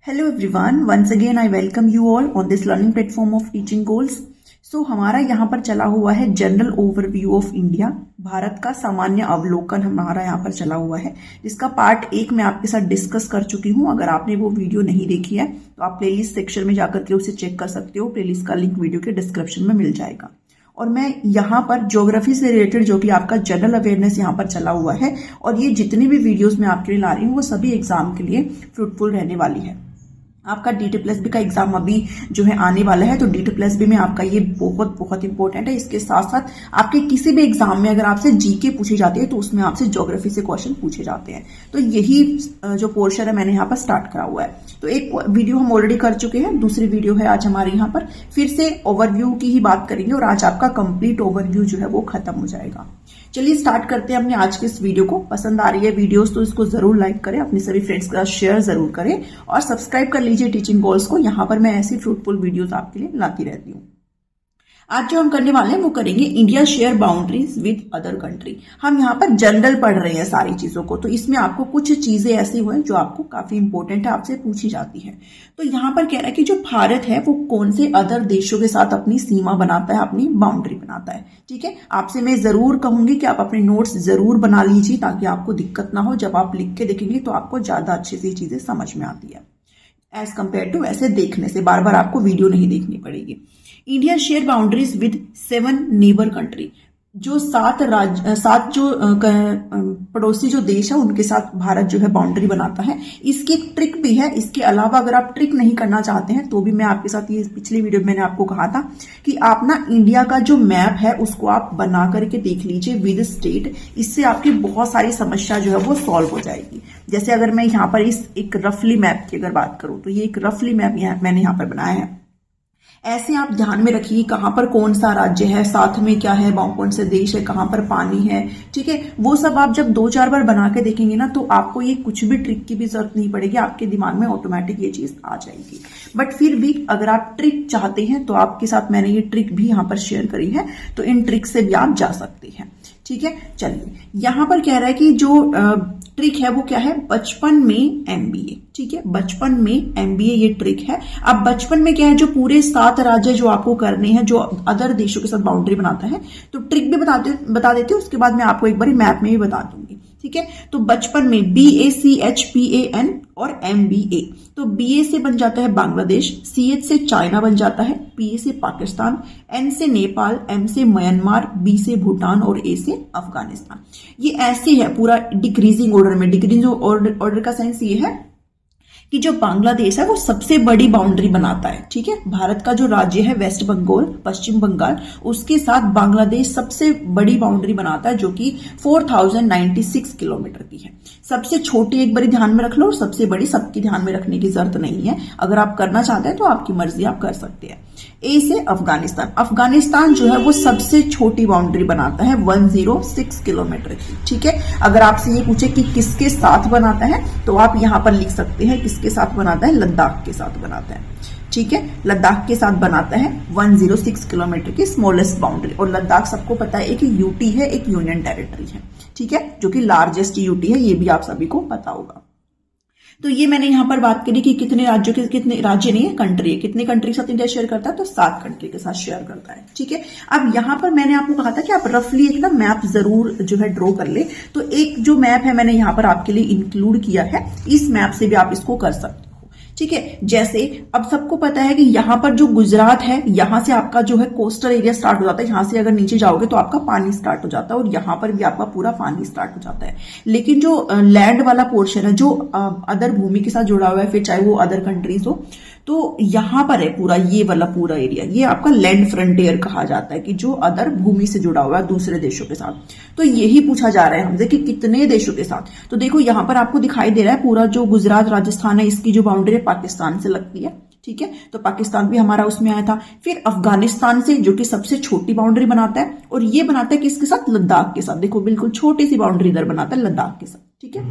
Hello everyone, once again I welcome you all on this learning platform of Teaching Goals. So हमारा यहाँ पर चला हुआ है general overview of India, Bharat का सामान्य अवलोकन हमारा यहाँ पर चला हुआ है, जिसका पार्ट 1 मैं आपके साथ डिस्कस कर चुकी हूँ। अगर आपने वो वीडियो नहीं देखी है तो आप प्लेलिस्ट सेक्शन में जाकर के उसे चेक कर सकते हो। प्लेलिस्ट का लिंक वीडियो के डिस्क्रिप्शन में मिल जाएगा। और मैं यहाँ पर ज्योग्राफी से रिलेटेड जो कि आपका जनरल अवेयरनेस यहाँ पर चला हुआ है, और ये जितनी भी वीडियोस मैं आपके लिए ला रही हूँ वो सभी एग्जाम के लिए फ्रूटफुल रहने वाली है। आपका DT+B का एग्जाम अभी जो है आने वाला है, तो DT+B में आपका ये बहुत बहुत इंपॉर्टेंट है। इसके साथ साथ आपके किसी भी एग्जाम में अगर आपसे जीके पूछी जाती है तो उसमें आपसे ज्योग्राफी से क्वेश्चन पूछे जाते हैं। तो यही जो पोर्शन है मैंने यहाँ पर स्टार्ट करा हुआ है। तो एक वीडियो हम ऑलरेडी कर चुके हैं, दूसरी वीडियो है आज हमारे यहाँ पर फिर से ओवरव्यू की ही बात करेंगे, और आज आपका कंप्लीट ओवरव्यू जो है वो खत्म हो जाएगा। चलिए स्टार्ट करते हैं अपने आज के इस वीडियो को। पसंद आ रही है वीडियोस तो इसको जरूर लाइक करें, अपने सभी फ्रेंड्स के साथ शेयर जरूर करें और सब्सक्राइब कर लीजिए टीचिंग गोल्स को। यहाँ पर मैं ऐसी फ्रूटफुल वीडियोस आपके लिए लाती रहती हूँ। आज जो हम करने वाले हैं वो करेंगे India share boundaries with other country. हम यहाँ पर जनरल पढ़ रहे हैं सारी चीजों को, तो इसमें आपको कुछ चीजें ऐसी हुई जो आपको काफी इंपॉर्टेंट है, आपसे पूछी जाती है। तो यहाँ पर कह रहा है कि जो भारत है वो कौन से अदर देशों के साथ अपनी सीमा बनाता है, अपनी बाउंड्री बनाता है। ठीक है, आपसे मैं जरूर कहूंगी कि आप अपने नोट्स जरूर बना लीजिए ताकि आपको दिक्कत ना हो। जब आप लिख के देखेंगे तो आपको ज्यादा अच्छे से चीजें समझ में आती है एज कंपेयर टू ऐसे देखने से। बार बार आपको वीडियो नहीं देखनी पड़ेगी। India share boundaries with 7 neighbour country. जो 7 जो पड़ोसी जो देश है उनके साथ भारत जो है बाउंड्री बनाता है। इसकी एक ट्रिक भी है। इसके अलावा अगर आप ट्रिक नहीं करना चाहते हैं तो भी मैं आपके साथ, ये पिछली वीडियो में मैंने आपको कहा था कि आप ना इंडिया का जो मैप है उसको आप बना करके देख लीजिए विद स्टेट। इससे आपकी बहुत सारी समस्या जो है वो सॉल्व हो जाएगी। जैसे अगर मैं यहाँ पर इस एक रफली मैप की अगर बात करूं तो ये एक रफली मैप मैंने यहाँ पर बनाया है। ऐसे आप ध्यान में रखिए कहां पर कौन सा राज्य है, साथ में क्या है, कौन से देश है, कहां पर पानी है। ठीक है, वो सब आप जब 2-4 बार बना के देखेंगे ना तो आपको ये कुछ भी ट्रिक की भी जरूरत नहीं पड़ेगी, आपके दिमाग में ऑटोमेटिक ये चीज आ जाएगी। बट फिर भी अगर आप ट्रिक चाहते हैं तो आपके साथ मैंने ये ट्रिक भी यहाँ पर शेयर करी है, तो इन ट्रिक से भी आप जा सकते हैं। ठीक है, चलिए यहाँ पर कह रहा है कि जो ट्रिक है वो क्या है, बचपन में MBA। ठीक है, बचपन में MBA ये ट्रिक है। अब बचपन में क्या है, जो पूरे 7 राज्य जो आपको करने हैं, जो अदर देशों के साथ बाउंड्री बनाता है, तो ट्रिक भी बता देती हूँ, उसके बाद मैं आपको एक बार मैप में भी बता दूंगी। ठीक है, तो बचपन में BACHPAN और MBA। तो BA से बन जाता है बांग्लादेश, CH से चाइना बन जाता है, PA से पाकिस्तान, N से नेपाल, M से म्यांमार, B से भूटान और A से अफगानिस्तान। ये ऐसे है पूरा डिक्रीजिंग ऑर्डर में। डिक्रीजिंग ऑर्डर का सेंस ये है कि जो बांग्लादेश है वो सबसे बड़ी बाउंड्री बनाता है। ठीक है, भारत का जो राज्य है वेस्ट बंगाल, पश्चिम बंगाल, उसके साथ बांग्लादेश सबसे बड़ी बाउंड्री बनाता है जो कि 4096 किलोमीटर की है। सबसे छोटी एक बारी ध्यान में रख लो, और सबसे बड़ी सबकी ध्यान में रखने की जरूरत नहीं है। अगर आप करना चाहते हैं तो आपकी मर्जी, आप कर सकते हैं। ए से अफगानिस्तान। अफगानिस्तान जो है वो सबसे छोटी बाउंड्री बनाता है 106 किलोमीटर की। ठीक है, अगर आपसे ये पूछे कि किसके साथ बनाता है तो आप यहां पर लिख सकते हैं किसके साथ बनाता है, लद्दाख के साथ बनाता है। ठीक है, लद्दाख के साथ बनाता है 106 किलोमीटर की स्मॉलेस्ट बाउंड्री। और लद्दाख सबको पता है एक यूटी है, एक यूनियन टेरिटरी है। ठीक है, जो कि लार्जेस्ट यूटी है, ये भी आप सभी को पता होगा। तो ये मैंने यहाँ पर बात करी कि कितने राज्यों के, कितने राज्य नहीं है, कंट्री है, कितने कंट्री के साथ इंडिया शेयर करता है, तो 7 कंट्री के साथ शेयर करता है। ठीक है, अब यहाँ पर मैंने आपको कहा था कि आप रफली एक ना मैप जरूर जो है ड्रॉ कर ले। तो एक जो मैप है मैंने यहाँ पर आपके लिए इंक्लूड किया है, इस मैप से भी आप इसको कर सकते हो। ठीक है, जैसे अब सबको पता है कि यहाँ पर जो गुजरात है, यहां से आपका जो है कोस्टल एरिया स्टार्ट हो जाता है। यहां से अगर नीचे जाओगे तो आपका पानी स्टार्ट हो जाता है, और यहां पर भी आपका पूरा पानी स्टार्ट हो जाता है। लेकिन जो लैंड वाला पोर्शन है, जो अदर भूमि के साथ जुड़ा हुआ है, फिर चाहे वो अदर कंट्रीज हो, तो यहां पर है पूरा ये वाला पूरा एरिया, ये आपका लैंड फ्रंटियर कहा जाता है, कि जो अदर भूमि से जुड़ा हुआ है दूसरे देशों के साथ। तो यही पूछा जा रहा है हमसे कि कितने देशों के साथ। तो देखो यहां पर आपको दिखाई दे रहा है पूरा जो गुजरात राजस्थान है, इसकी जो बाउंड्री है पाकिस्तान से लगती है। ठीक है, तो पाकिस्तान भी हमारा उसमें आया था। फिर अफगानिस्तान से, जो कि सबसे छोटी बाउंड्री बनाता है, और ये बनाता है किसके साथ, लद्दाख के साथ। देखो बिल्कुल छोटी सी बाउंड्री इधर बनाता है लद्दाख के साथ। ठीक है,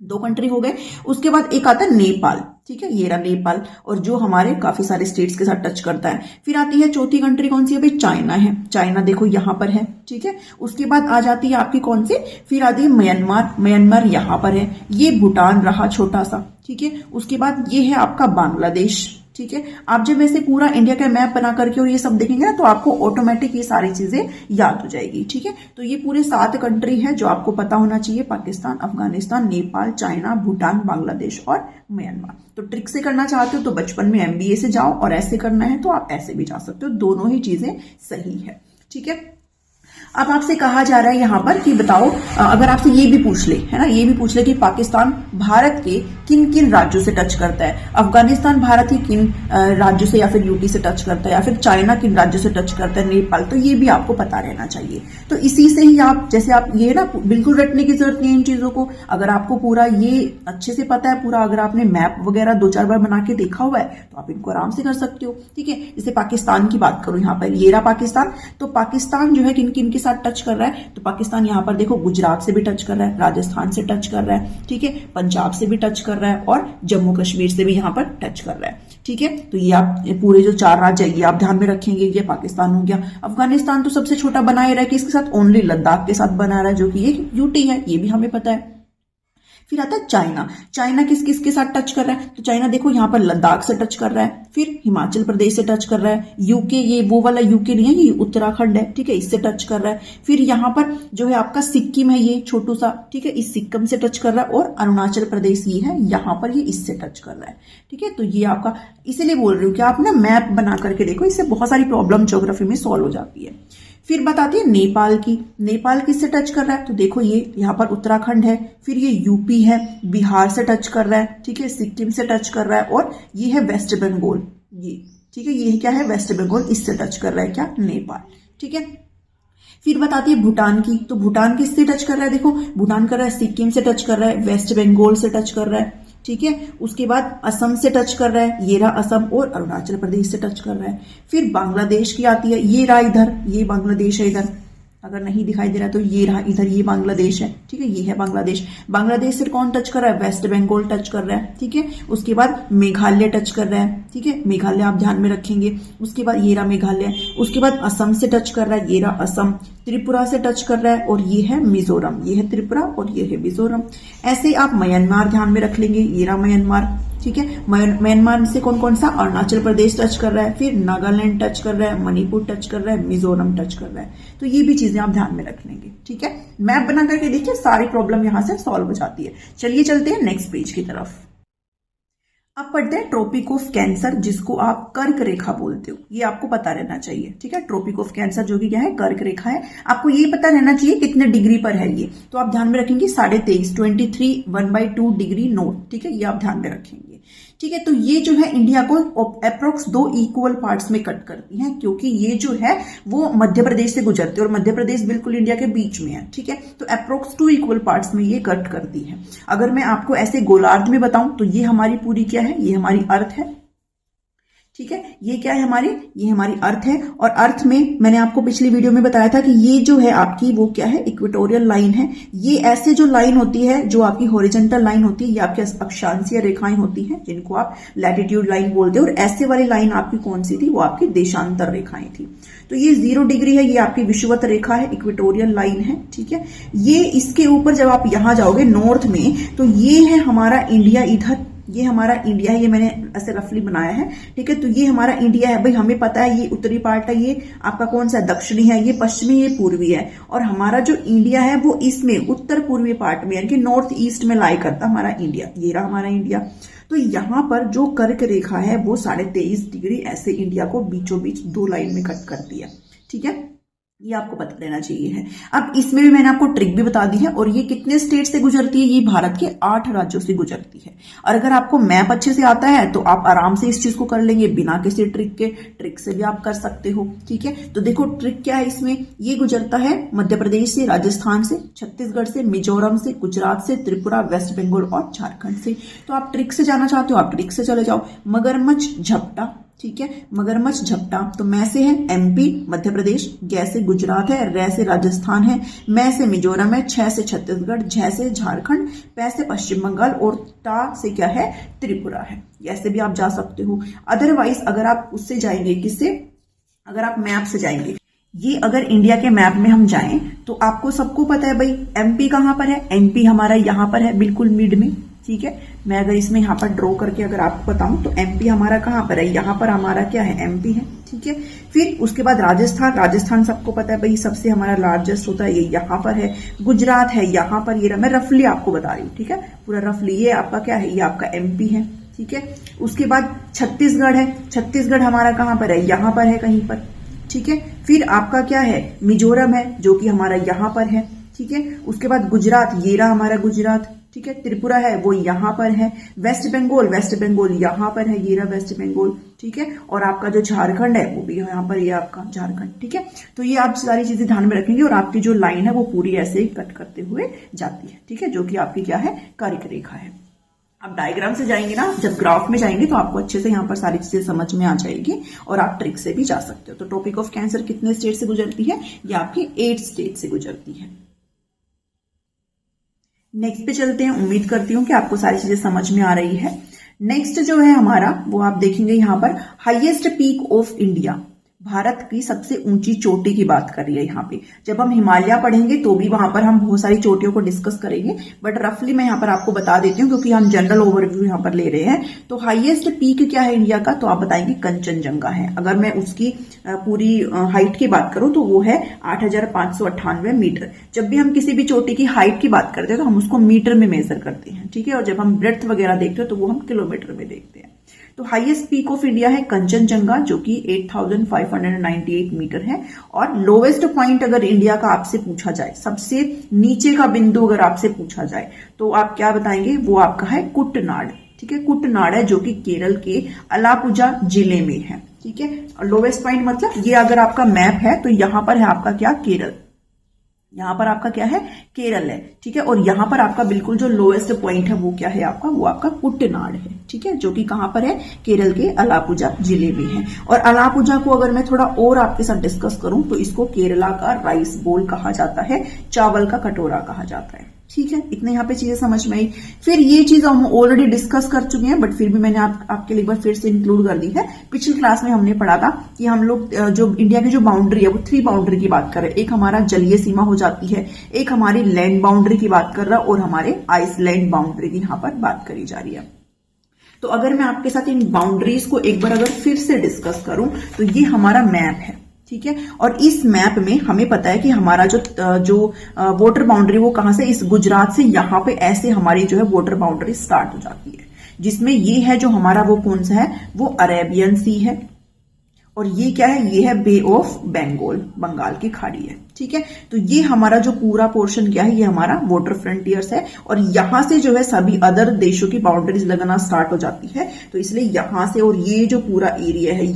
2 कंट्री हो गए। उसके बाद एक आता है नेपाल, ठीक है, ये रहा नेपाल, और जो हमारे काफी सारे स्टेट्स के साथ टच करता है। फिर आती है चौथी कंट्री, कौन सी है भाई, चाइना है। चाइना देखो यहाँ पर है, ठीक है। उसके बाद आ जाती है आपकी कौन सी, फिर आती है म्यांमार, म्यांमार यहाँ पर है। ये भूटान रहा छोटा सा, ठीक है। उसके बाद ये है आपका बांग्लादेश, ठीक है। आप जब ऐसे पूरा इंडिया का मैप बना करके और ये सब देखेंगे ना, तो आपको ऑटोमेटिक ये सारी चीजें याद हो जाएगी, ठीक है। तो ये पूरे 7 कंट्री है जो आपको पता होना चाहिए, पाकिस्तान, अफगानिस्तान, नेपाल, चाइना, भूटान, बांग्लादेश और म्यांमार। तो ट्रिक से करना चाहते हो तो बचपन में MBA से जाओ, और ऐसे करना है तो आप ऐसे भी जा सकते हो, दोनों ही चीजें सही है, ठीक है। अब आपसे कहा जा रहा है यहाँ पर कि बताओ, अगर आपसे ये भी पूछ ले, है ना, ये भी पूछ ले कि पाकिस्तान भारत के किन किन राज्यों से टच करता है, अफगानिस्तान भारत के किन राज्यों से या फिर यूटी से टच करता है, या फिर चाइना किन राज्यों से टच करता है, नेपाल, तो ये भी आपको पता रहना चाहिए। तो इसी से ही आप, जैसे आप ये ना बिल्कुल रटने की जरूरत नहीं है इन चीजों को, अगर आपको पूरा ये अच्छे से पता है पूरा, अगर आपने मैप वगैरह 2-4 बार बना के देखा हुआ है तो आप इनको आराम से कर सकते हो, ठीक है। जैसे पाकिस्तान की बात करूं, यहाँ पर ये रहा पाकिस्तान, तो पाकिस्तान जो है किन किन के साथ टच कर रहा है, तो पाकिस्तान यहाँ पर देखो गुजरात से भी टच कर रहा है, राजस्थान से टच कर रहा है, ठीक है, पंजाब से भी टच कर रहा है, और जम्मू कश्मीर से भी यहाँ पर टच कर रहा है, ठीक है। तो ये आप पूरे जो 4 राज्य है ये आप ध्यान में रखेंगे। ये पाकिस्तान हो गया। अफगानिस्तान तो सबसे छोटा बनाए रहा है, किसके साथ, ओनली लद्दाख के साथ बना रहा है, जो कि ये यूटी है, ये भी हमें पता है। फिर आता है चाइना, चाइना किस किस के साथ टच कर रहा है, तो चाइना देखो यहाँ पर लद्दाख से टच कर रहा है, फिर हिमाचल प्रदेश से टच कर रहा है, यूके, ये वो वाला यूके नहीं है, ये उत्तराखंड है, ठीक है, इससे टच कर रहा है। फिर यहाँ पर जो है आपका सिक्किम है, ये छोटू सा, ठीक है, इस सिक्किम से टच कर रहा है, और अरुणाचल प्रदेश ये है, यहाँ पर ये इससे टच कर रहा है, ठीक है। तो ये आपका, इसीलिए बोल रही हूँ कि आप ना मैप बना करके देखो, इससे बहुत सारी प्रॉब्लम ज्योग्राफी में सॉल्व हो जाती है। फिर बताती है नेपाल की, नेपाल किससे टच कर रहा है, तो देखो ये यहाँ पर उत्तराखंड है, फिर ये यूपी है, बिहार से टच कर रहा है, ठीक है, सिक्किम से टच कर रहा है, और ये है वेस्ट बंगाल, ये, ठीक है, ये क्या है, वेस्ट बंगाल, इससे टच कर रहा है क्या, नेपाल, ठीक है। फिर बताती है भूटान की, तो भूटान किससे टच कर रहा है, देखो भूटान कर रहा है सिक्किम से टच कर रहा है, वेस्ट बंगाल से टच कर रहा है, ठीक है। उसके बाद असम से टच कर रहा है, ये रहा असम, और अरुणाचल प्रदेश से टच कर रहा है। फिर बांग्लादेश की आती है, ये रहा इधर, ये बांग्लादेश है इधर, अगर नहीं दिखाई दे रहा तो ये रहा इधर, ये बांग्लादेश है, ठीक है, ये है बांग्लादेश। बांग्लादेश से कौन टच कर रहा है, वेस्ट बंगाल टच कर रहा है, ठीक है। उसके बाद मेघालय टच कर रहा है, ठीक है, मेघालय आप ध्यान में रखेंगे। उसके बाद ये रहा मेघालय, उसके बाद असम से टच कर रहा है, ये रहा असम, त्रिपुरा से टच कर रहा है, और ये है मिजोरम, ये है त्रिपुरा और ये है मिजोरम। ऐसे आप म्यांमार ध्यान में रख लेंगे, ये रहा म्यांमार, ठीक है। म्यांमार से कौन कौन सा, अरुणाचल प्रदेश टच कर रहा है, फिर नागालैंड टच कर रहा है, मणिपुर टच कर रहा है, मिजोरम टच कर रहा है। तो ये भी चीजें आप ध्यान में रख लेंगे, ठीक है। मैप बना करके देखिए, सारी प्रॉब्लम यहां से सॉल्व हो जाती है। चलिए चलते हैं नेक्स्ट पेज की तरफ। अब पढ़ते हैं ट्रॉपिक ऑफ कैंसर, जिसको आप कर्क रेखा बोलते हो, ये आपको पता रहना चाहिए, ठीक है। ट्रॉपिक ऑफ कैंसर जो कि क्या है, कर्क रेखा है, आपको ये पता रहना चाहिए कितने डिग्री पर है ये, तो आप ध्यान में रखेंगे 23.5, 23 1/2 डिग्री नॉर्थ, ठीक है, ये आप ध्यान में रखेंगे, ठीक है। तो ये जो है इंडिया को अप्रोक्स 2 इक्वल पार्ट्स में कट करती है, क्योंकि ये जो है वो मध्य प्रदेश से गुजरती है, और मध्य प्रदेश बिल्कुल इंडिया के बीच में है, ठीक है। तो अप्रोक्स 2 इक्वल पार्ट्स में ये कट करती है। अगर मैं आपको ऐसे गोलार्ध में बताऊं तो ये हमारी पूरी क्या है, ये हमारी अर्थ है, ठीक है। ये क्या है हमारी, ये हमारी अर्थ है, और अर्थ में मैंने आपको पिछली वीडियो में बताया था कि ये जो है आपकी वो क्या है, इक्वेटोरियल लाइन है। ये ऐसे जो लाइन होती है, जो आपकी हॉरिजॉन्टल लाइन होती है, ये आपकी अक्षांशीय रेखाएं होती हैं, जिनको आप लैटिट्यूड लाइन बोलते हो, और ऐसे वाली लाइन आपकी कौन सी थी, वो आपकी देशांतर रेखाएं थी। तो ये 0 डिग्री है, ये आपकी विषुवत रेखा है, इक्वेटोरियल लाइन है, ठीक है। ये इसके ऊपर जब आप यहां जाओगे नॉर्थ में, तो ये है हमारा इंडिया, इधर ये हमारा इंडिया है, ये मैंने ऐसे रफली बनाया है, ठीक है। तो ये हमारा इंडिया है भाई, हमें पता है ये उत्तरी पार्ट है, ये आपका कौन सा दक्षिणी है, ये पश्चिमी, ये पूर्वी है, और हमारा जो इंडिया है वो इसमें उत्तर पूर्वी पार्ट में, यानी कि नॉर्थ ईस्ट में लाई करता हमारा इंडिया, ये रहा हमारा इंडिया। तो यहां पर जो कर्क रेखा है वो 23.5 डिग्री ऐसे इंडिया को बीचों बीच 2 लाइन में कट करती है, ठीक है, ये आपको पता रहना चाहिए है। अब इसमें भी मैंने आपको ट्रिक भी बता दी है, और ये कितने स्टेट से गुजरती है, ये भारत के 8 राज्यों से गुजरती है। और अगर आपको मैप अच्छे से आता है तो आप आराम से इस चीज को कर लेंगे बिना किसी ट्रिक के, ट्रिक से भी आप कर सकते हो, ठीक है। तो देखो ट्रिक क्या है इसमें, ये गुजरता है मध्य प्रदेश से, राजस्थान से, छत्तीसगढ़ से, मिजोरम से, गुजरात से, त्रिपुरा, वेस्ट बंगाल और झारखंड से। तो आप ट्रिक से जाना चाहते हो, आप ट्रिक से चले जाओ। मगरमच्छ, झपटा, ठीक है। मगरमच्छ झपटा, तो मैं से है एमपी मध्य प्रदेश, ग से गुजरात है, र से राजस्थान है, मैं से मिजोरम है, छ से छत्तीसगढ़, झ से झारखंड, पै से पश्चिम बंगाल और टा से क्या है त्रिपुरा है। ऐसे भी आप जा सकते हो। अदरवाइज अगर आप उससे जाएंगे, किससे, अगर आप मैप से जाएंगे, ये अगर इंडिया के मैप में हम जाएं तो आपको सबको पता है भाई एमपी कहां पर है, एमपी हमारा यहां पर है बिल्कुल मिड में, ठीक है। मैं अगर इसमें यहाँ पर ड्रॉ करके अगर आपको बताऊं तो एमपी हमारा कहां पर है, यहाँ पर हमारा क्या है एमपी है, ठीक है। फिर उसके बाद राजस्थान, राजस्थान सबको पता है भाई सबसे हमारा लार्जेस्ट होता है, ये यहाँ पर है। गुजरात है यहाँ पर, ये मैं रफली आपको बता रही हूँ, ठीक है, पूरा रफली। ये आपका क्या है, ये आपका एमपी है, ठीक है। उसके बाद छत्तीसगढ़ है, छत्तीसगढ़ हमारा कहां पर है, यहाँ पर है कहीं पर, ठीक है। फिर आपका क्या है मिजोरम है जो कि हमारा यहाँ पर है, ठीक है। उसके बाद गुजरात, ये रहा हमारा गुजरात, ठीक है। त्रिपुरा है वो यहाँ पर है। वेस्ट बंगाल, वेस्ट बंगाल यहाँ पर है, ये रहा वेस्ट बंगाल, ठीक है। और आपका जो झारखंड है वो भी यहाँ पर, ये आपका झारखंड, ठीक है। तो ये आप सारी चीजें ध्यान में रखेंगे और आपकी जो लाइन है वो पूरी ऐसे ही कट करते हुए जाती है, ठीक है, जो कि आपकी क्या है कर्क रेखा है। आप डायग्राम से जाएंगे ना, जब ग्राफ में जाएंगे तो आपको अच्छे से यहाँ पर सारी चीजें समझ में आ जाएगी और आप ट्रिक से भी जा सकते हो। तो टॉपिक ऑफ कैंसर कितने स्टेट से गुजरती है, ये आपकी 8 स्टेट से गुजरती है। नेक्स्ट पे चलते हैं। उम्मीद करती हूँ कि आपको सारी चीजें समझ में आ रही है। नेक्स्ट जो है हमारा वो आप देखेंगे यहाँ पर highest peak of India, Bharat की सबसे ऊंची चोटी की बात कर रही है यहाँ पे। जब हम हिमालय पढ़ेंगे तो भी वहां पर हम बहुत सारी चोटियों को डिस्कस करेंगे, बट रफली मैं यहाँ पर आपको बता देती हूँ क्योंकि हम जनरल ओवरव्यू यहाँ पर ले रहे हैं। तो हाईएस्ट पीक क्या है इंडिया का, तो आप बताएंगे कंचनजंगा है। अगर मैं उसकी पूरी हाइट की बात करूं तो वो है 8,598 मीटर। जब भी हम किसी भी चोटी की हाइट की बात करते हैं तो हम उसको मीटर में मेजर करते हैं, ठीक है। और जब हम ब्रेड्थ वगैरह देखते हैं तो वो हम किलोमीटर में देखते हैं। तो हाईएस्ट पीक ऑफ इंडिया है कंचनजंगा जो कि 8,598 मीटर है। और लोवेस्ट पॉइंट अगर इंडिया का आपसे पूछा जाए, सबसे नीचे का बिंदु अगर आपसे पूछा जाए तो आप क्या बताएंगे, वो आपका है कुटनाड, ठीक है। कुटनाड है जो कि केरल के अलापुझा जिले में है, ठीक है। लोवेस्ट पॉइंट मतलब ये अगर आपका मैप है तो यहां पर है आपका क्या केरल, यहाँ पर आपका क्या है केरल है, ठीक है। और यहाँ पर आपका बिल्कुल जो लोएस्ट पॉइंट है वो क्या है आपका, वो आपका कुटनाड है, ठीक है, जो कि कहाँ पर है केरल के अलापुझा जिले में है। और अलापुझा को अगर मैं थोड़ा और आपके साथ डिस्कस करूं तो इसको केरला का राइस बोल कहा जाता है, चावल का कटोरा कहा जाता है, ठीक है। इतने यहाँ पे चीजें समझ में आई। फिर ये चीज हम ऑलरेडी डिस्कस कर चुके हैं बट फिर भी मैंने आपके लिए एक बार फिर से इंक्लूड कर दी है। पिछली क्लास में हमने पढ़ा था कि हम लोग जो इंडिया की जो बाउंड्री है वो 3 बाउंड्री की बात कर रहे हैं। एक हमारा जलीय सीमा हो जाती है, एक हमारी लैंड बाउंड्री की बात कर रहा है और हमारे आइसलैंड बाउंड्री की यहाँ पर बात करी जा रही है। तो अगर मैं आपके साथ इन बाउंड्रीज को एक बार अगर फिर से डिस्कस करूं तो ये हमारा मैप है, ठीक है। और इस मैप में हमें पता है कि हमारा जो वाटर बाउंड्री वो कहां से, इस गुजरात से यहां पे ऐसे हमारी जो है वाटर बाउंड्री स्टार्ट हो जाती है, जिसमें ये है जो हमारा वो कौन सा है, वो अरेबियन सी है। और ये क्या है, ये है बे ऑफ बंगाल, बंगाल की खाड़ी है, ठीक है। तो ये हमारा जो पूरा पोर्शन क्या है, ये हमारा वाटर फ्रंटियर्स है। और यहां से जो है सभी अदर देशों की बाउंड्रीज लगना स्टार्ट हो जाती है। तो इसलिए यहां से और ये जो पूरा एरिया है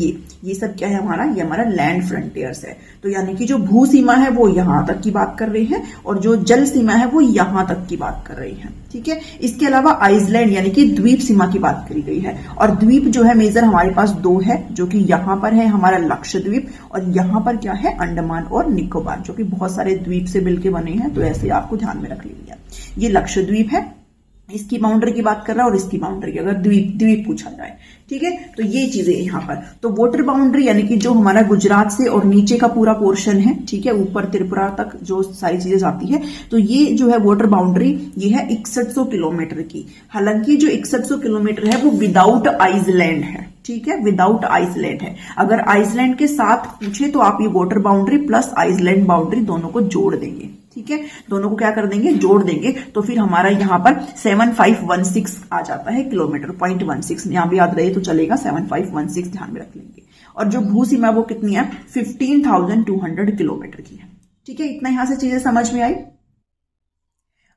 ये सब क्या है हमारा, ये हमारा लैंड फ्रंटियर्स है। तो यानी कि जो भू सीमा है वो यहां तक की बात कर रही है और जो जल सीमा है वो यहां तक की बात कर रही है, ठीक है। इसके अलावा आइसलैंड यानी कि द्वीप सीमा की बात करी गई है। और द्वीप जो है मेजर हमारे पास 2 है, जो कि यहां पर है हमारा लक्षद्वीप और यहां पर क्या है अंडमान और निकोबार, जो कि बहुत सारे द्वीप से मिलकर बने हैं। तो ऐसे आपको ध्यान में रख लीजिए। ये लक्षद्वीप है, इसकी बाउंड्री की बात कर रहा है और इसकी बाउंड्री की अगर द्वीप पूछा जाए, ठीक है। तो ये चीजें यहाँ पर, तो वाटर बाउंड्री यानी कि जो हमारा गुजरात से और नीचे का पूरा पोर्शन है, ठीक है, ऊपर त्रिपुरा तक जो सारी चीजें जाती है, तो ये जो है वाटर बाउंड्री ये है 6100 किलोमीटर की। हालांकि जो 6100 किलोमीटर है वो विदाउट आइसलैंड है, ठीक है, विदाउट आइसलैंड है। अगर आइसलैंड के साथ पूछे तो आप ये water boundary plus island boundary दोनों को जोड़ देंगे, ठीक है, दोनों को क्या कर देंगे, जोड़ देंगे। तो फिर हमारा यहाँ पर 7516 आ जाता है किलोमीटर, 0.16 यहाँ भी याद रहे तो चलेगा, 7516 ध्यान में रख लेंगे। और जो भू सीमा वो कितनी है, 15,200 किलोमीटर की है, ठीक है। इतना यहां से चीजें समझ में आई।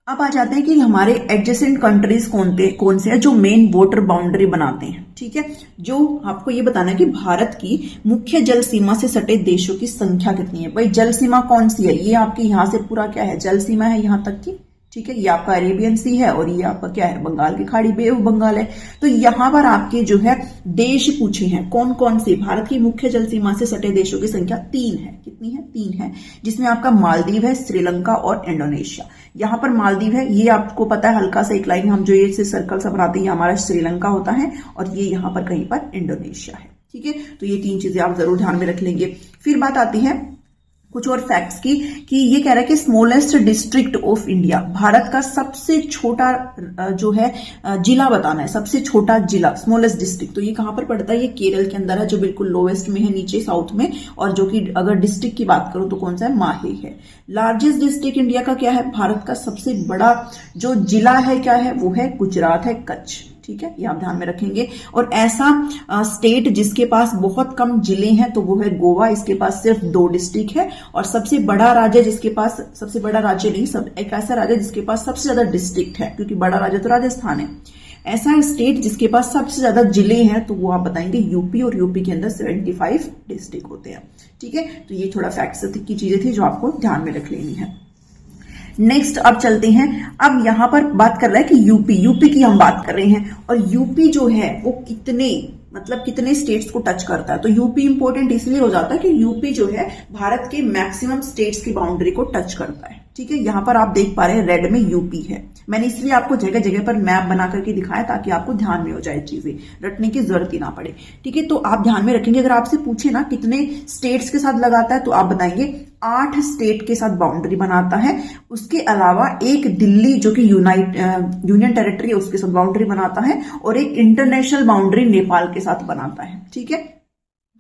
अब आ जाते हैं कि हमारे एडजेसेंट कंट्रीज कौन से हैं जो मेन वाटर बाउंड्री बनाते हैं, ठीक है। जो आपको ये बताना है कि भारत की मुख्य जल सीमा से सटे देशों की संख्या कितनी है। भाई जल सीमा कौन सी है, ये आपकी यहां से पूरा क्या है जल सीमा है, यहां तक की ठीक है, ये आपका अरेबियन सी है और ये आपका क्या है, बंगाल की खाड़ी, बे ऑफ बंगाल है। तो यहां पर आपके जो है देश पूछे हैं कौन कौन से, भारत की मुख्य जल सीमा से सटे देशों की संख्या 3 है। कितनी है? 3 है, जिसमें आपका मालदीव है, श्रीलंका और इंडोनेशिया। यहां पर मालदीव है, ये आपको पता है, हल्का सा एक लाइन हम जो ये सर्कल सा बनाते हैं, ये हमारा श्रीलंका होता है और ये यहां पर कहीं पर इंडोनेशिया है। ठीक है, तो ये 3 चीजें आप जरूर ध्यान में रख लेंगे। फिर बात आती है कुछ और फैक्ट्स की, कि ये कह रहा है कि smallest district of India, Bharat का सबसे छोटा जो है जिला बताना है, सबसे छोटा जिला, स्मॉलेस्ट डिस्ट्रिक्ट। तो ये कहां पर पड़ता है? ये केरल के अंदर है, जो बिल्कुल लोवेस्ट में है, नीचे साउथ में, और जो कि अगर डिस्ट्रिक्ट की बात करूं तो कौन सा है? माहे है। लार्जेस्ट डिस्ट्रिक्ट इंडिया का क्या है? भारत का सबसे बड़ा जो जिला है क्या है? वो है गुजरात है, कच्छ। ठीक है, ये आप ध्यान में रखेंगे। और ऐसा स्टेट जिसके पास बहुत कम जिले हैं तो वो है गोवा, इसके पास सिर्फ 2 डिस्ट्रिक्ट है। और सबसे बड़ा राज्य जिसके पास, सबसे बड़ा राज्य नहीं, सब एक ऐसा राज्य जिसके पास सबसे ज्यादा डिस्ट्रिक्ट है, क्योंकि बड़ा राज्य तो राजस्थान है। ऐसा स्टेट जिसके पास सबसे ज्यादा जिले हैं तो वो आप बताएंगे यूपी, और यूपी के अंदर 75 डिस्ट्रिक्ट होते हैं। ठीक है, तो ये थोड़ा फैक्ट्स की चीजें थी जो आपको ध्यान में रख लेनी है। नेक्स्ट अब चलते हैं, अब यहां पर बात कर रहा है कि यूपी की हम बात कर रहे हैं, और यूपी जो है वो कितने स्टेट्स को टच करता है। तो यूपी इंपॉर्टेंट इसलिए हो जाता है कि यूपी जो है भारत के मैक्सिमम स्टेट्स की बाउंड्री को टच करता है। ठीक है, यहां पर आप देख पा रहे हैं रेड में यूपी है, मैंने इसलिए आपको जगह जगह पर मैप बना करके दिखाया ताकि आपको ध्यान में हो जाए, चीजें रटने की जरूरत ही ना पड़े। ठीक है, तो आप ध्यान में रखेंगे, अगर आपसे पूछे ना कितने स्टेट्स के साथ लगाता है तो आप बताएंगे 8 स्टेट के साथ बाउंड्री बनाता है। उसके अलावा एक दिल्ली जो कि यूनियन टेरिटरी है उसके साथ बाउंड्री बनाता है, और एक इंटरनेशनल बाउंड्री नेपाल के साथ बनाता है। ठीक है,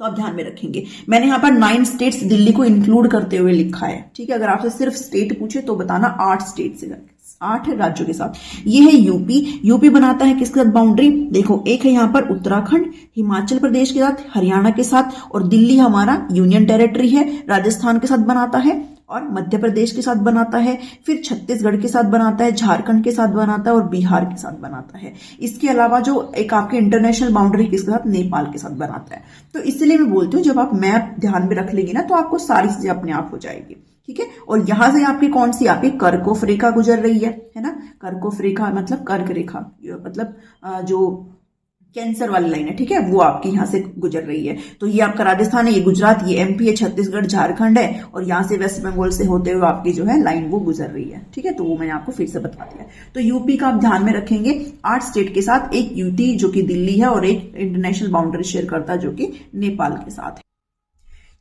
तो आप ध्यान में रखेंगे, मैंने यहां पर 9 स्टेट्स दिल्ली को इंक्लूड करते हुए लिखा है। ठीक है, अगर आपसे सिर्फ स्टेट पूछे तो बताना 8 स्टेट से, 8 राज्यों के साथ। ये है यूपी बनाता है किसके साथ बाउंड्री? देखो, एक है यहां पर उत्तराखंड, हिमाचल प्रदेश के साथ, हरियाणा के साथ, और दिल्ली हमारा यूनियन टेरिटरी है, राजस्थान के साथ बनाता है, और मध्य प्रदेश के साथ बनाता है, फिर छत्तीसगढ़ के साथ बनाता है, झारखंड के साथ बनाता है, और बिहार के साथ बनाता है। इसके अलावा जो एक आपके इंटरनेशनल बाउंड्री किसके साथ? नेपाल के साथ बनाता है। तो इसलिए मैं बोलती हूँ जब आप मैप ध्यान में रख लेंगे ना तो आपको सारी चीजें अपने आप हो जाएगी। ठीक है, और यहां से आपकी कौन सी, आपकी कर्कवृत्त रेखा गुजर रही है ना? कर्कवृत्त रेखा मतलब कर्क रेखा, मतलब जो कैंसर वाली लाइन है, ठीक है, वो आपकी यहां से गुजर रही है। तो ये आपका राजस्थान है, ये गुजरात, ये एमपी है, छत्तीसगढ़, झारखंड है, और यहां से वेस्ट बंगाल से होते हुए आपकी जो है लाइन वो गुजर रही है। ठीक है, तो वो मैंने आपको फिर से बता दिया। तो यूपी का आप ध्यान में रखेंगे, 8 स्टेट के साथ, एक यूटी जो कि दिल्ली है, और एक इंटरनेशनल बाउंड्री शेयर करता है जो कि नेपाल के साथ है।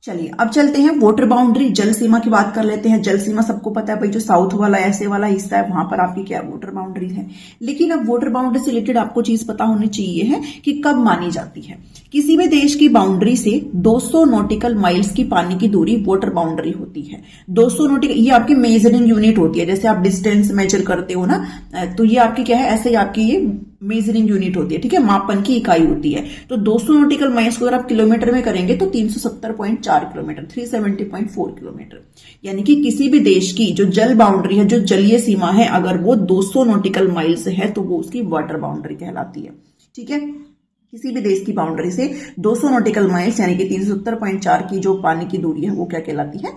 चलिए अब चलते हैं वाटर बाउंड्री, जल सीमा की बात कर लेते हैं। जल सीमा सबको पता है भाई, जो साउथ वाला ऐसे वाला हिस्सा है वहां पर आपकी क्या वाटर बाउंड्री है। लेकिन अब वाटर बाउंड्री से रिलेटेड आपको चीज पता होनी चाहिए है कि कब मानी जाती है। किसी भी देश की बाउंड्री से 200 नॉटिकल माइल्स की पानी की दूरी वाटर बाउंड्री होती है। 200 नॉटिकल, ये आपकी मेजरिंग यूनिट होती है, जैसे आप डिस्टेंस मेजर करते हो ना, तो ये आपकी क्या है, ऐसे ही आपकी ये मेजरिंग यूनिट होती है। ठीक है, मापन की इकाई होती है। तो 200 नॉटिकल माइल्स को अगर आप किलोमीटर में करेंगे तो 370.4 किलोमीटर, 370.4 किलोमीटर। यानी कि किसी भी देश की जो जल बाउंड्री है, जो जलीय सीमा है, अगर वो 200 नॉटिकल माइल्स है तो वो उसकी वाटर बाउंड्री कहलाती है। ठीक है, किसी भी देश की बाउंड्री से 200 नॉटिकल माइल्स यानी कि 370.4 की जो पानी की दूरी है वो क्या कहलाती है?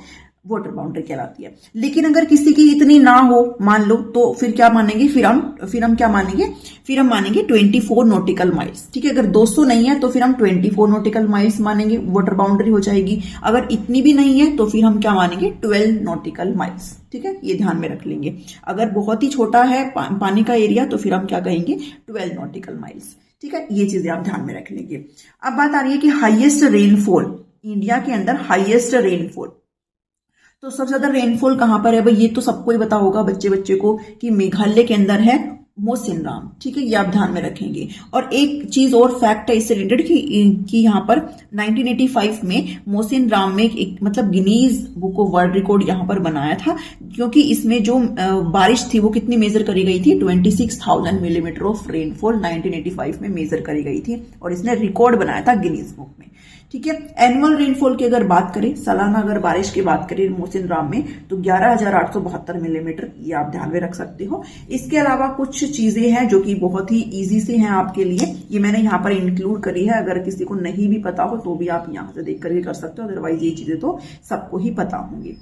वाटर बाउंड्री कहलाती है। लेकिन अगर किसी की इतनी ना हो, मान लो, तो फिर क्या मानेंगे? फिर हम क्या मानेंगे? फिर हम मानेंगे 24 नॉटिकल माइल्स। ठीक है, अगर 200 नहीं है तो फिर हम 24 नॉटिकल माइल्स मानेंगे, वाटर बाउंड्री हो जाएगी। अगर इतनी भी नहीं है तो फिर हम क्या मानेंगे? 12 नॉटिकल माइल्स। ठीक है, ये ध्यान में रख लेंगे। अगर बहुत ही छोटा है पानी का एरिया तो फिर हम क्या कहेंगे? 12 नॉटिकल माइल्स। ठीक है, ये चीजें आप ध्यान में रख लेंगे। अब बात आ रही है कि हाईएस्ट रेनफॉल, इंडिया के अंदर हाईएस्ट रेनफॉल, तो सबसे ज्यादा रेनफॉल कहां पर है भाई? ये तो सबको ही पता होगा, बच्चे को, कि मेघालय के अंदर है मोसिनराम। ठीक है, ये आप ध्यान में रखेंगे। और एक चीज और फैक्ट है इससे रिलेटेड कि यहाँ पर 1985 में मोसिनराम में एक मतलब Guinness book of world record यहाँ पर बनाया था, क्योंकि इसमें जो बारिश थी वो कितनी मेजर करी गई थी? 26,000 मिलीमीटर ऑफ रेनफॉल 1985 में मेजर करी गई थी, और इसने रिकॉर्ड बनाया था गिनीज बुक में। ठीक है, एनुअल रेनफॉल की अगर बात करें, सालाना अगर बारिश की बात करें मोसिनराम में, तो 11,872 मिलीमीटर, ये आप ध्यान में रख सकते हो। इसके अलावा कुछ चीजें हैं जो कि बहुत ही इजी से हैं आपके लिए, ये मैंने यहाँ पर इंक्लूड करी है। अगर किसी को नहीं भी पता हो तो भी आप यहाँ से देख करके कर सकते हो, अदरवाइज ये चीजें तो सबको ही पता होंगी।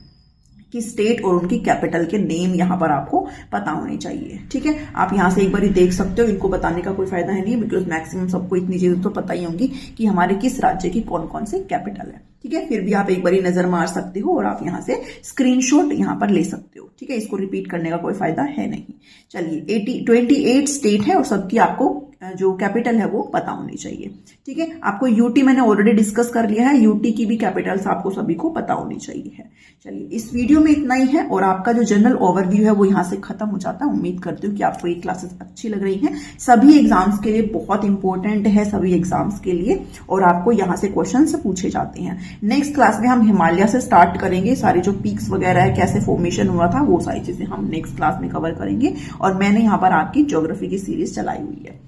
कि स्टेट और उनकी कैपिटल के नेम यहाँ पर आपको पता होने चाहिए। ठीक है, आप यहाँ से एक बार देख सकते हो, इनको बताने का कोई फायदा है नहीं बिकॉज मैक्सिमम सबको इतनी चीजें तो पता ही होंगी कि हमारे किस राज्य की कौन कौन से कैपिटल है। ठीक है, फिर भी आप एक बार नजर मार सकते हो और आप यहाँ से स्क्रीनशॉट यहाँ पर ले सकते हो। ठीक है, इसको रिपीट करने का कोई फायदा है नहीं। चलिए 28 स्टेट है और सबकी आपको जो कैपिटल है वो पता होनी चाहिए। ठीक है, आपको यूटी मैंने ऑलरेडी डिस्कस कर लिया है, यूटी की भी कैपिटल्स आपको सभी को पता होनी चाहिए है। चलिए इस वीडियो में इतना ही है और आपका जो जनरल ओवरव्यू है वो यहाँ से खत्म हो जाता है। उम्मीद करती हूँ कि आपको ये क्लासेस अच्छी लग रही हैं, सभी एग्जाम्स के लिए बहुत इंपॉर्टेंट है, सभी एग्जाम्स के लिए, और आपको यहाँ से क्वेश्चन पूछे जाते हैं। नेक्स्ट क्लास में हम हिमालय से स्टार्ट करेंगे, सारी जो पीक्स वगैरह है, कैसे फॉर्मेशन हुआ था, वो सारी चीजें हम नेक्स्ट क्लास में कवर करेंगे। और मैंने यहाँ पर आपकी ज्योग्राफी की सीरीज चलाई हुई है।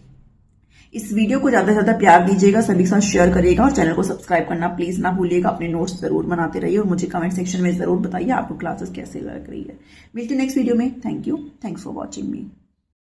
इस वीडियो को ज्यादा से ज्यादा प्यार दीजिएगा, सभी के साथ शेयर करिएगा और चैनल को सब्सक्राइब करना प्लीज ना भूलिएगा। अपने नोट्स जरूर बनाते रहिए और मुझे कमेंट सेक्शन में जरूर बताइए आपको क्लासेस कैसे लग रही है। मिलते हैं नेक्स्ट वीडियो में। Thank you, thanks for watching me.